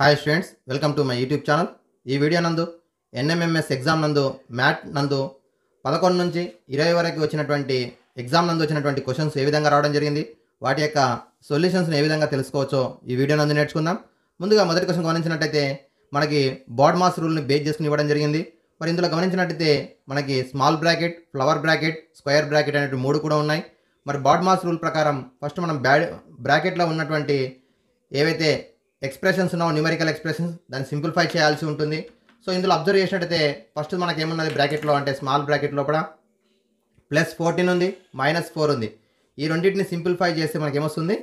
Hi students, welcome to my YouTube channel. ఈ video నందు NMMS exam నందు mat నందు 11 నుంచి 20 వరకు వచ్చినటువంటి ఎగ్జామ్ నందు వచ్చినటువంటి క్వశ్చన్స్ ఏ విధంగా రావడం జరిగింది, వాటి యొక్క సొల్యూషన్స్ని ఏ విధంగా తెలుసుకోవచ్చో ఈ వీడియో నందు నేర్చుకుందాం. ముందుగా మొదటి క్వశ్చన్ గమనించినట్టయితే మనకి బాడ్ మాస్ రూల్ని బేస్ చేసుకుని ఇవ్వడం జరిగింది. మరి ఇందులో గమనించినట్టయితే మనకి small bracket, flower bracket, square bracket అనేవి 3 కూడా ఉన్నాయి. మరి బాడ్ మాస్ రూల్ ప్రకారం ఫస్ట్ మనం బ్రాకెట్లో ఉన్నటువంటి ఏవైతే ఎక్స్ప్రెషన్స్ ఉన్నావు, న్యూమరికల్ ఎక్స్ప్రెషన్స్, దాన్ని సింప్లిఫై చేయాల్సి ఉంటుంది. సో ఇందులో అబ్జర్వ్ చేసినట్టయితే ఫస్ట్ మనకి ఏమున్నది బ్రాకెట్లో అంటే స్మాల్ బ్రాకెట్ లోపల +14 ఉంది, -4 ఉంది. ఈ రెండింటిని సింప్లిఫై చేస్తే మనకి ఏమొస్తుంది,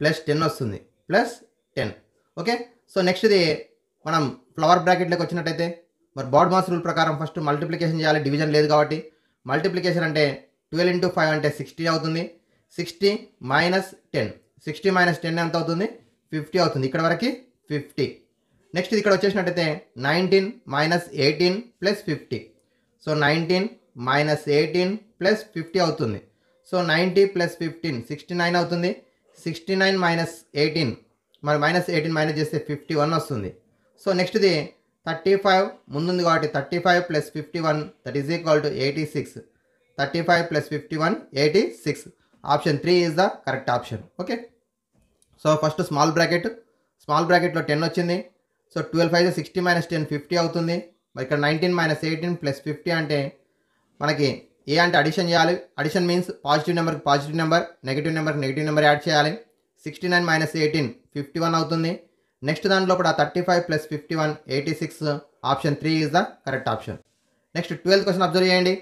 +10 వస్తుంది, +10. ఓకే. సో నెక్స్ట్ ఇది మనం ఫ్లవర్ బ్రాకెట్లోకి వచ్చినట్టయితే మరి బాడ్ మాస్ రూల్ ప్రకారం ఫస్ట్ మల్టిప్లికేషన్ చేయాలి, డివిజన్ లేదు కాబట్టి. మల్టిప్లికేషన్ అంటే 12 × 5 అంటే 60 అవుతుంది. 60 - 10, 60 - 10 ఎంత అవుతుంది, 50 అవుతుంది. ఇక్కడ వరకు 50. నెక్స్ట్ ఇక్కడ వచ్చేసినట్టయితే 19 - 18 + 50. సో 19 - 18 + 50 అవుతుంది. సో 90 + 15 69 అవుతుంది. 69 - 18 మరి -18 మైనస్ చేస్తే 51 వస్తుంది. సో నెక్స్ట్ ఇది 35 ముందుంది కాబట్టి 35 + 51 that is equal to 86. 35 + 51 86. Option 3 is the correct option. Okay. So first small బ్రాకెట్లో 10 వచ్చింది. సో 12 5 60 - 10 50 అవుతుంది. మరి ఇక్కడ 19 - 18 + 50 అంటే మనకి ఏ అంటే అడిషన్ చేయాలి. అడిషన్ మీన్స్ పాజిటివ్ నెంబర్కి పాజిటివ్ నెంబర్, నెగిటివ్ నెంబర్కి నెగిటివ్ నెంబర్ యాడ్ చేయాలి. 69 - 18 51 అవుతుంది. నెక్స్ట్ దాంట్లో కూడా 35 + 51 86. Option 3 is the correct option. Next 12th question observe చేయండి.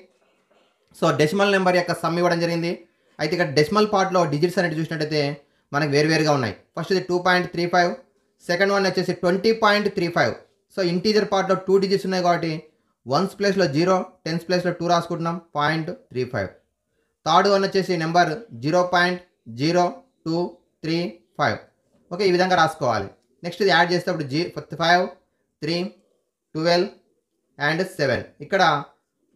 సో డెసిమల్ నెంబర్ యొక్క సమ్ ఇవ్వడం జరిగింది. అయితే ఇక్కడ డెసిమల్ పార్ట్లో డిజిట్స్ అనేది చూసినట్టయితే మనకి వేరువేరుగా ఉన్నాయి. ఫస్ట్ ఇది 2.35, సెకండ్ వన్ వచ్చేసి 20.35. సో ఇంటీజర్ పార్ట్లో 2 డిజిట్స్ ఉన్నాయి కాబట్టి వన్స్ ప్లేస్లో 0, టెన్స్ ప్లేస్లో 2 రాసుకుంటున్నాం, 0.35. థర్డ్ వన్ వచ్చేసి నెంబర్ 0.0235. ఓకే, ఈ విధంగా రాసుకోవాలి. నెక్స్ట్ ఇది యాడ్ చేసేటప్పుడు 5 3 12 అండ్ 7. ఇక్కడ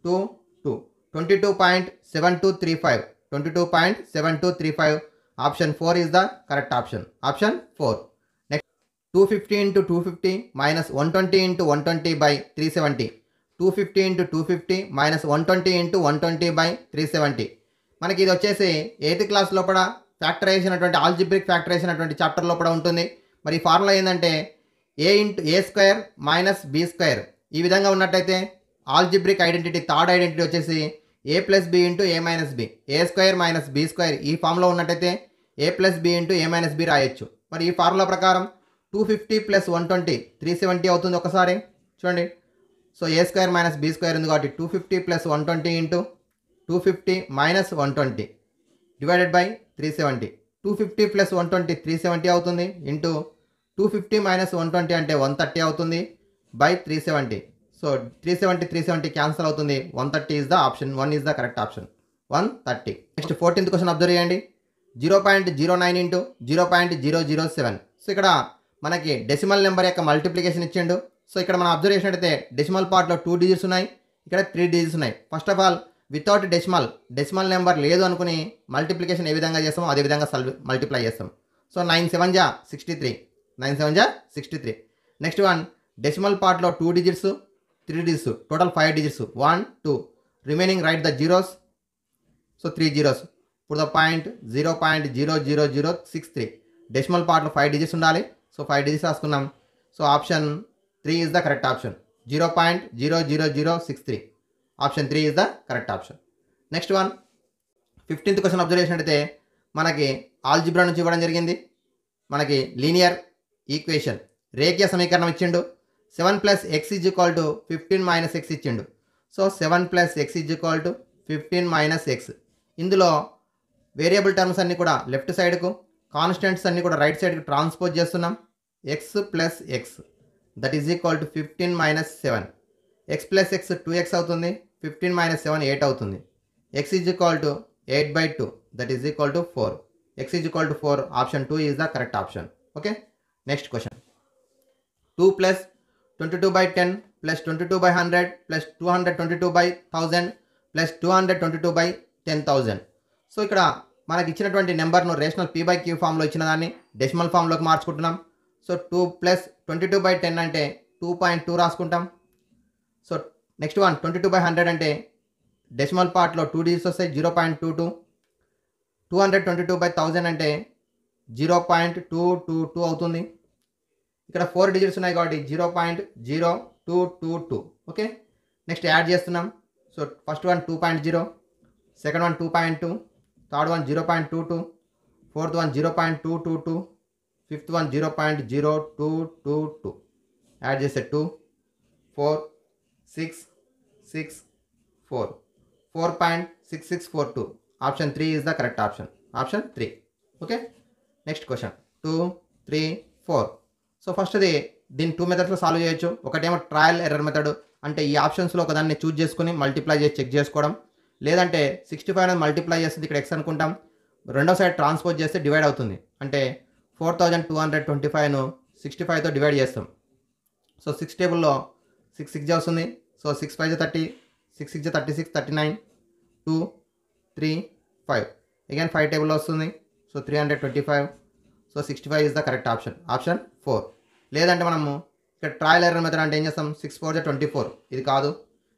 2 2 22.7235. 22.7235. Option 4 is the correct option. Option 4. Next 250 × 250 -120 × 120/370. 250 × 250 -120 × 120/370. మనకి ఇది వచ్చేసి 8th క్లాస్ లోపల ఫ్యాక్టరైజేషన్ అటువంటి ఆల్జిబ్రిక్ ఫ్యాక్టరైజేషన్ అటువంటి చాప్టర్ లోపల ఉంటుంది. మరి ఈ ఫార్ములా ఏంటంటే a × b². ఈ విధంగా ఉన్నట్టయితే ఆల్జిబ్రిక్ ఐడెంటిటీ, థర్డ్ ఐడెంటిటీ వచ్చేసి a + b × a - b. a² - b² ఈ ఫామ్లో ఉన్నట్టయితే a + b × a - b రాయొచ్చు. మరి ఈ ఫార్ములా ప్రకారం 250 + 120 370 అవుతుంది. ఒకసారి చూడండి. సో a² - b² ఉంది కాబట్టి 250 + 120 × 250 - 120 డివైడెడ్ బై 370. 250 + 120 370 అవుతుంది. ఇంటూ 250 - 120 అంటే 130 అవుతుంది బై 370. సో 370 క్యాన్సల్ అవుతుంది. 130 is the option. 1 is the correct option. 130. Next 14th question observe చేయండి. 0.09 × 0.007. సో ఇక్కడ మనకి డెసిమల్ నెంబర్ యొక్క మల్టిప్లికేషన్ ఇచ్చిండు. సో ఇక్కడ మనం అబ్జర్వ్ చేసినట్టయితే డెసిమల్ పార్ట్లో 2 డిజిట్స్ ఉన్నాయి, ఇక్కడ 3 డిజిట్స్ ఉన్నాయి. First of all without decimal number లేదు అనుకుని మల్టిప్లికేషన్ ఏ విధంగా చేస్తామో అదే విధంగా మల్టిప్లై చేస్తాం. సో 9 7 = 63. 9 7 = 63. నెక్స్ట్ వన్ డెసిమల్ పార్ట్లో 2 digits 3 digits, total 5 digits 1 2. Remaining right the zeros. So 3 zeros. ఇప్పుడు ద పాయింట్ 0.00063. డెసిమల్ పార్ట్లో 5 డిజిట్స్ ఉండాలి. సో 5 డిజిట్స్ రాసుకున్నాం. So option 3 is the correct option. 0.00063. Option 3 is the correct option. Next one 15th question observe చేసినట్టయితే మనకి algebra నుంచి ఇవ్వడం జరిగింది. మనకి లీనియర్ ఈక్వేషన్, రేఖీయ సమీకరణం ఇచ్చిండు. 7 + x = 15 - x ఇచ్చిండు. So 7 + x = 15 - x. ఇందులో వేరియబుల్ టర్మ్స్ అన్నీ కూడా లెఫ్ట్ సైడ్కు, కాన్స్టెంట్స్ అన్నీ కూడా రైట్ సైడ్కి ట్రాన్స్పోజ్ చేస్తున్నాం. x + x that is equal to 15 - 7. x + x 2x అవుతుంది. 15 - 7 8 అవుతుంది. x = 8/2 that is equal to 4. x = 4. Option 2 is the correct option. Okay. Next question 2 + 22/10 + 22/100 + 222/1000 + 222/10,000. So ఇక్కడ మనకి ఇచ్చినటువంటి నెంబర్ను రేషనల్ p/q ఫామ్లో ఇచ్చిన దాన్ని డెసిమల్ ఫామ్లోకి మార్చుకుంటున్నాం. సో 2 ప్లస్ 22/10 అంటే 2.2 రాసుకుంటాం. సో నెక్స్ట్ వన్ 22/100 అంటే డెసిమల్ పార్ట్లో 2 డిజిట్స్ వస్తాయి, 0.22. 222/1000 అంటే 0.222 అవుతుంది. ఇక్కడ 4 డిజిట్స్ ఉన్నాయి కాబట్టి 0.0222. ఓకే, నెక్స్ట్ యాడ్ చేస్తున్నాం. So first one 2.0, second one 2.2, third one 0.22, fourth one 0.222, fifth one 0.0222. Add చేస్తే 2, 4, 6, 6, 4, 4.6642. Option 3 is the correct option. Option 3. Okay, next question 2, 3, 4. So ఫస్ట్ది దీన్ని 2 మెథడ్స్లో సాల్వ్ చేయొచ్చు. ఒకటేమో ట్రయల్ ఎర్రర్ మెథడ్, అంటే ఈ ఆప్షన్స్లో ఒకదాన్ని చూజ్ చేసుకుని మల్టిప్లై చేసి చెక్ చేసుకోవడం. లేదంటే 65 అనేది మల్టిప్లై చేస్తుంది, ఇక్కడ ఎక్స్ అనుకుంటాం, రెండో సైడ్ ట్రాన్స్పోజ్ చేస్తే డివైడ్ అవుతుంది. అంటే 4225ను 65తో డివైడ్ చేస్తాం. సో 6 టేబుల్లో 6 6 వస్తుంది. సో 6 5 30, 6 6 36, 39, 2, 3, 5. అగైన్ 5 టేబుల్లో వస్తుంది. So 325. So 65 is the correct option. Option 4. లేదంటే మనము ఇక్కడ ట్రయల్ ఎర్రర్ మెథడ్ అంటే ఏం చేస్తాం, 6 4 24, ఇది కాదు.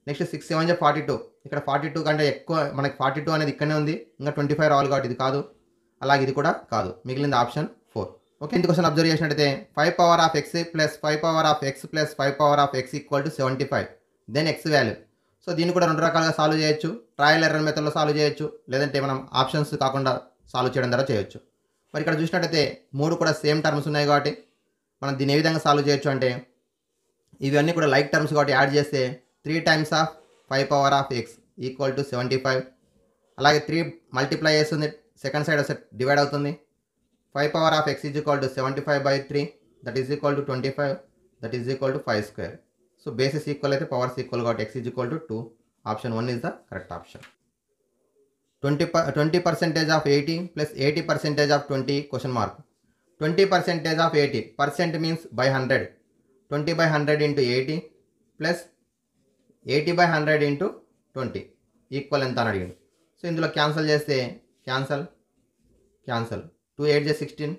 నెక్స్ట్ 6 7 42, ఇక్కడ 42 కంటే ఎక్కువ మనకి 42 అనేది ఇక్కడనే ఉంది, ఇంకా 25 రావాలి కాబట్టి ఇది కాదు. అలాగే ఇది కూడా కాదు, మిగిలింది ఆప్షన్ 4. ఓకే, ఇంటి క్వశ్చన్ అబ్జర్వ్ చేసినట్టయితే 5 power of x plus 5 power of x plus 5 power of x equal to 75. Then x value. So దీన్ని కూడా రెండు రకాలుగా సాల్వ్ చేయొచ్చు. ట్రయల్ ఎర్రర్ మెథడ్లో సాల్వ్ చేయొచ్చు, లేదంటే మనం ఆప్షన్స్ కాకుండా సాల్వ్ చేయడం ద్వారా చేయొచ్చు. మరి ఇక్కడ చూసినట్టయితే 3 కూడా సేమ్ టర్మ్స్ ఉన్నాయి కాబట్టి మనం దీన్ని ఏ విధంగా సాల్వ్ చేయొచ్చు అంటే, ఇవన్నీ కూడా లైక్ టర్మ్స్ కాబట్టి యాడ్ చేస్తే 3 times of 5 power of x equal to 75. అలాగే 3 మల్టిప్లై చేస్తుంది, సెకండ్ సైడ్ వస్తే డివైడ్ అవుతుంది. 5 power of X is equal to 75/3, that is equal to 25, that is equal to 5 square. So bases equal అయితే powers equal కాబట్టి X is equal to 2. Option 1 is the correct option. 20% of 80 plus 80% of 20 question mark. 20% of 80, percent means by 100, 20/100 into 80 plus 80/100 into 20 equal ఎంత అని అడిగింది. So ఇందులో cancel చేస్తే cancel 2 8 16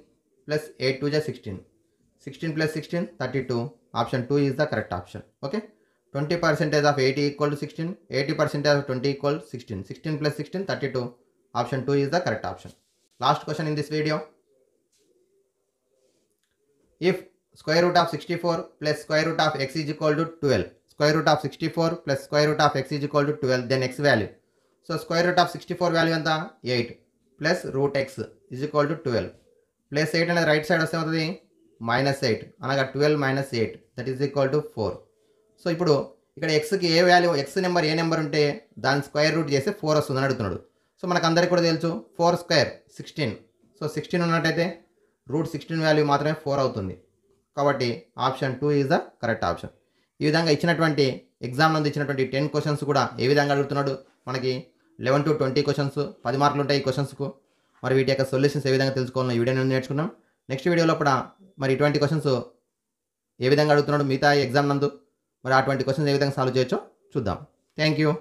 plus 8 2 16, 16 plus 16 32. Option 2 is the correct option. Okay, 20% of 80 equal to 16, 80% of 20 equal 16, 16 plus 16 32. Option 2 is the correct option. Last question in this video. If square root of 64 plus square root of x is equal to 12, square root of 64 plus square root of x is equal to 12, then x value. So square root of 64 value ఎంత 8 plus root x is equal to 12 plus 8 అనేది right side వస్తే అవుతుంది -8, అనగా 12 minus 8, that is equal to 4. So ఇప్పుడు ఇక్కడ xకి ఏ value, x number ఏ number ఉంటే దాని square root చేస్తే 4 వస్తుందని అడుగుతున్నాడు. సో మనకు అందరికీ కూడా తెలుసు 4 స్క్వేర్ 16. సో 16 ఉన్నట్టయితే రూట్ 16 వాల్యూ మాత్రమే 4 అవుతుంది. కాబట్టి option 2 is the correct option. ఈ విధంగా ఇచ్చినటువంటి ఎగ్జామ్ నందు ఇచ్చినటువంటి 10 క్వశ్చన్స్ కూడా ఏ విధంగా అడుగుతున్నాడు, మనకి 11 to 20 క్వశ్చన్స్, 10 మార్కులు ఉంటాయి ఈ క్వశ్చన్స్కు. మరి వీటి యొక్క సొల్యూషన్స్ ఏ విధంగా తెలుసుకోవాలో ఈ వీడియో నేర్చుకున్నాం. నెక్స్ట్ వీడియోలో కూడా మరి ఇటువంటి క్వశ్చన్స్ ఏ విధంగా అడుగుతున్నాడు మిగతా ఎగ్జామ్ నందు, మరి అటువంటి క్వశ్చన్స్ ఏ విధంగా సాల్వ్ చేయొచ్చో చూద్దాం. Thank you.